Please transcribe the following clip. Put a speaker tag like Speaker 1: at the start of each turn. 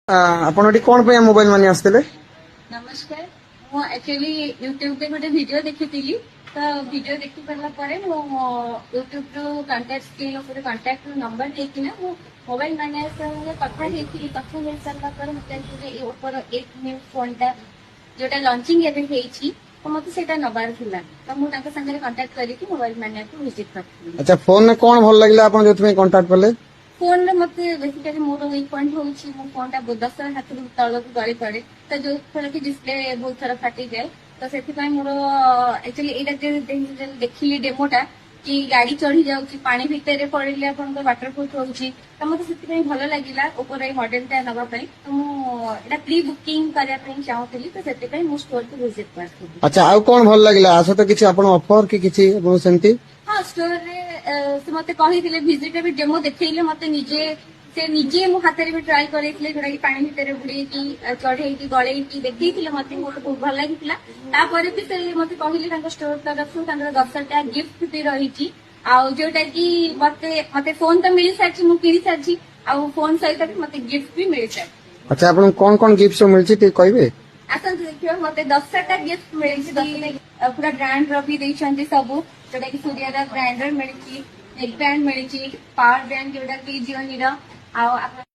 Speaker 1: ଆପଣ ଏଠି କଣ ପାଇଁ ମୋବାଇଲ ମାନି ଆସିଥିଲେ?
Speaker 2: नमस्कार ମୁଁ एक्चुअली यूट्यूब रे गोटे वीडियो देखिथिली तो वीडियो देखि परला परे मो यूट्यूब रो कांटेक्ट स्क्रीन ऊपर कांटेक्ट नंबर देखि ना मो मोबाइल माने संगे कथा हेथि कथा हे सरला पर मते जे ए ऊपर एक न्यू फोनटा जोटा लॉन्चिंग एबे हेछि तो मते सेटा नबार थिला तो मु ताका संगे कांटेक्ट करी कि मोबाइल माने को विजिट करथि।
Speaker 1: अच्छा फोन में कौन भल लगिला आपण जो तुम्हें कांटेक्ट करले?
Speaker 2: फोन रे मते बेसिकली मोर वीक पॉइंट होछि मो फोन टा 10 हाथ तळक गଳି पड़े तो जो थोड़ा कि डिस्प्ले बहुत थोड़ा फाटी जाए तो से मोर एक्चुअली एटा देखिली डेमोटा कि गाड़ी चढ़ी जाऊँगी पानी भितर पड़े आपन वाटरप्रूफ होउछि तो मते से भल लगिला ऊपर ए मॉडल टा नबा पई तो मु एटा प्री बुकिंग करिया पई चाहतली तो से मु स्टोर को विजिट करथि।
Speaker 1: अच्छा आउ कौन भल लगिला आसो तो किछि आपण ऑफर कि किछि आपण सेंती?
Speaker 2: हाँ स्टोर रे से मते कहिथिले विजिट भी डेमो देखैले मते निजे मो हाथ में ट्राई करैथिले जोटा कि पानी भितर बुड़ी की चढ़े की गळे की देखैथिले मते मोर बहुत भल लागिथिला तापर भी से मते कहिले तांका स्टोर तरफ तांका 10टा गिफ्ट भी रहिछि आ जोटा कि मते फोन तो मिल साछि मु किनि साछि आ फोन सहित भी मते गिफ्ट भी मिल साछि।
Speaker 1: अच्छा आपण कौन गिफ्ट सब मिलछि ते कहबे?
Speaker 2: आसन देखियो मते 10टा गिफ्ट मिलछि पूरा ब्रांड रो भी दैछन्ती सब जोटा कि सूर्यरा ग्राइंडर मिलछि नेक बैंड मिलछि पावर बैंक जोटा कि जिओनी रो आ